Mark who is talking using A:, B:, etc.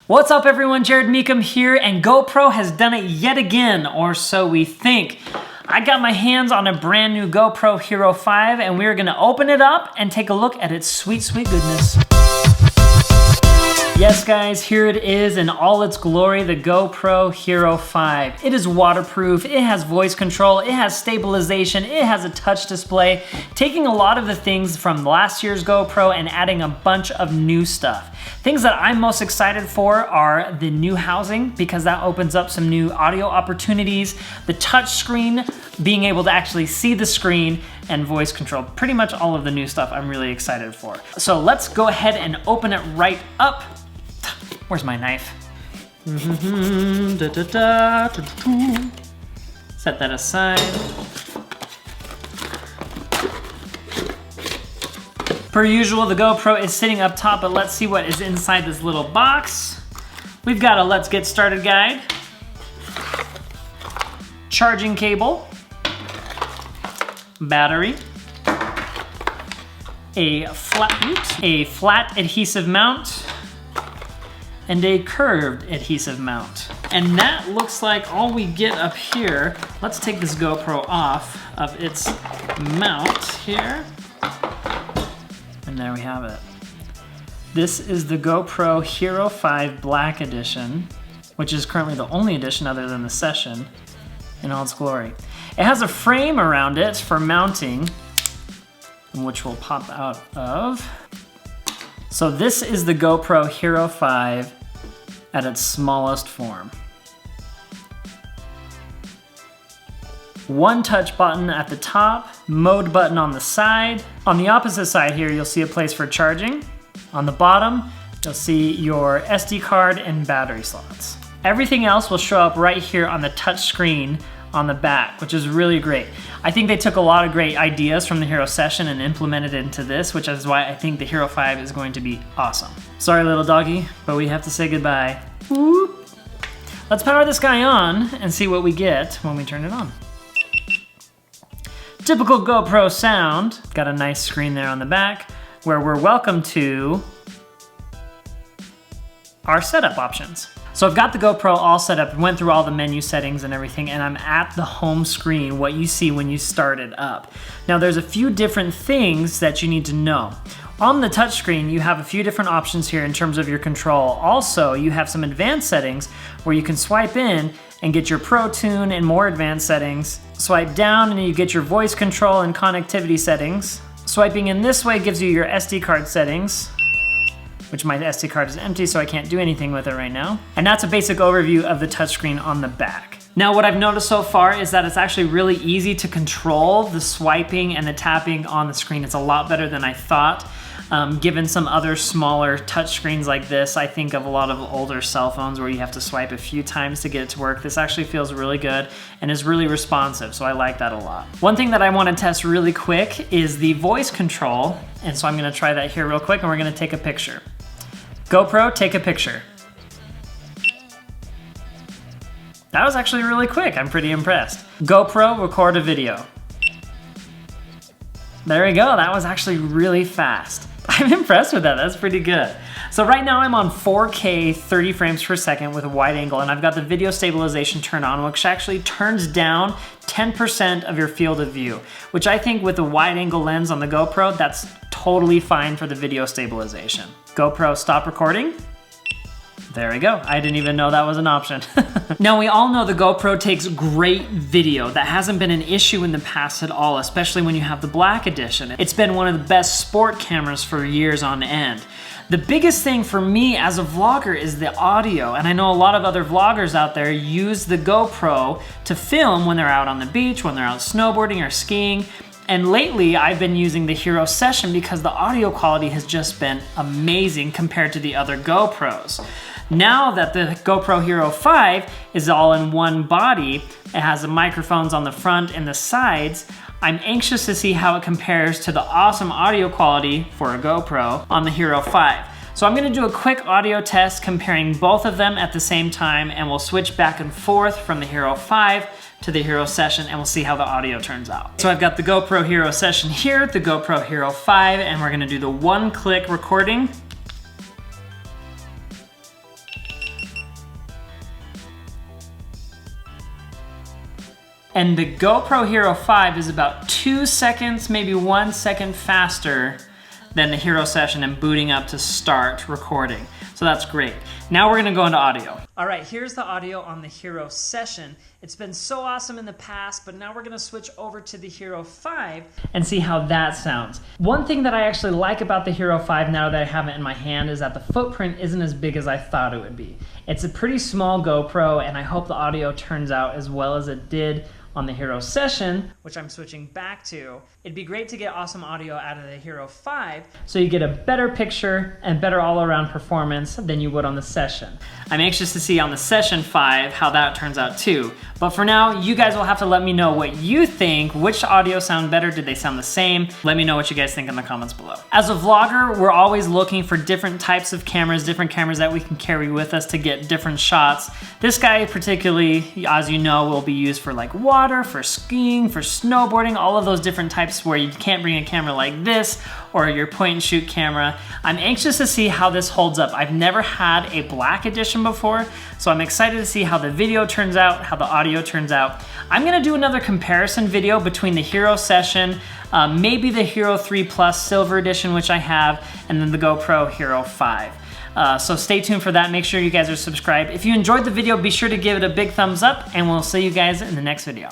A: What's up everyone, Jared Mecham here, and GoPro has done it yet again, or so we think. I got my hands on a brand new GoPro Hero 5 and we're gonna open it up and take a look at its sweet, sweet goodness. Yes guys, here it is in all its glory, the GoPro Hero 5. It is waterproof, it has voice control, it has stabilization, it has a touch display, taking a lot of the things from last year's GoPro and adding a bunch of new stuff. Things that I'm most excited for are the new housing, because that opens up some new audio opportunities, the touch screen, being able to actually see the screen, and voice control. Pretty much all of the new stuff I'm really excited for. So let's go ahead and open it right up. Where's my knife? Set that aside. Per usual, the GoPro is sitting up top, but let's see what is inside this little box. We've got a Let's Get Started guide, charging cable, battery, a flat adhesive mount, and a curved adhesive mount. And that looks like all we get up here. Let's take this GoPro off of its mount here. And there we have it. This is the GoPro Hero 5 Black Edition, which is currently the only edition other than the Session in all its glory. It has a frame around it for mounting, which will pop out of. So this is the GoPro Hero 5 at its smallest form. One touch button at the top, mode button on the side. On the opposite side here, you'll see a place for charging. On the bottom, you'll see your SD card and battery slots. Everything else will show up right here on the touch screen on the back, which is really great. I think they took a lot of great ideas from the Hero Session and implemented it into this, which is why I think the Hero 5 is going to be awesome. Sorry little doggy, but we have to say goodbye. Whoop. Let's power this guy on and see what we get when we turn it on. Typical GoPro sound. Got a nice screen there on the back where we're welcome to our setup options. So I've got the GoPro all set up, went through all the menu settings and everything, and I'm at the home screen, what you see when you start it up. Now there's a few different things that you need to know. On the touchscreen, you have a few different options here in terms of your control. Also, you have some advanced settings where you can swipe in and get your Pro Tune and more advanced settings. Swipe down and you get your voice control and connectivity settings. Swiping in this way gives you your SD card settings, which my SD card is empty, so I can't do anything with it right now. And that's a basic overview of the touchscreen on the back. Now, what I've noticed so far is that it's actually really easy to control the swiping and the tapping on the screen. It's a lot better than I thought. Given some other smaller touchscreens like this, I think of a lot of older cell phones where you have to swipe a few times to get it to work. This actually feels really good and is really responsive, so I like that a lot. One thing that I want to test really quick is the voice control, and so I'm going to try that here real quick, and we're going to take a picture. GoPro, take a picture. That was actually really quick. I'm pretty impressed. GoPro, record a video. There we go. That was actually really fast. I'm impressed with that. That's pretty good. So right now I'm on 4K 30 frames per second with a wide angle, and I've got the video stabilization turned on, which actually turns down 10% of your field of view, which I think with the wide angle lens on the GoPro, that's totally fine for the video stabilization. GoPro, stop recording. There we go. I didn't even know that was an option. Now, we all know the GoPro takes great video. That hasn't been an issue in the past at all, especially when you have the Black Edition. It's been one of the best sport cameras for years on end. The biggest thing for me as a vlogger is the audio, and I know a lot of other vloggers out there use the GoPro to film when they're out on the beach, when they're out snowboarding or skiing. And lately, I've been using the Hero Session because the audio quality has just been amazing compared to the other GoPros. Now that the GoPro Hero 5 is all in one body, it has the microphones on the front and the sides, I'm anxious to see how it compares to the awesome audio quality for a GoPro on the Hero 5. So I'm gonna do a quick audio test comparing both of them at the same time, and we'll switch back and forth from the Hero 5 to the Hero Session, and we'll see how the audio turns out. So I've got the GoPro Hero Session here, the GoPro Hero 5, and we're gonna do the one-click recording. And the GoPro Hero 5 is about 2 seconds, maybe 1 second faster than the Hero Session and booting up to start recording. So that's great. Now we're gonna go into audio. All right, here's the audio on the Hero Session. It's been so awesome in the past, but now we're gonna switch over to the Hero 5 and see how that sounds. One thing that I actually like about the Hero 5 now that I have it in my hand is that the footprint isn't as big as I thought it would be. It's a pretty small GoPro, and I hope the audio turns out as well as it did on the Hero Session, which I'm switching back to. It'd be great to get awesome audio out of the Hero 5 so you get a better picture and better all-around performance than you would on the Session. I'm anxious to see on the Session 5 how that turns out too. But for now, you guys will have to let me know what you think. Which audio sound better? Did they sound the same? Let me know what you guys think in the comments below. As a vlogger, we're always looking for different types of cameras, different cameras that we can carry with us to get different shots. This guy particularly, as you know, will be used for like water, for skiing, for snowboarding, all of those different types where you can't bring a camera like this or your point and shoot camera. I'm anxious to see how this holds up. I've never had a black edition before, so I'm excited to see how the video turns out, how the audio turns out. I'm gonna do another comparison video between the Hero Session, maybe the Hero 3 Plus Silver Edition, which I have, and then the GoPro Hero 5. So stay tuned for that. Make sure you guys are subscribed. If you enjoyed the video, be sure to give it a big thumbs up, and we'll see you guys in the next video.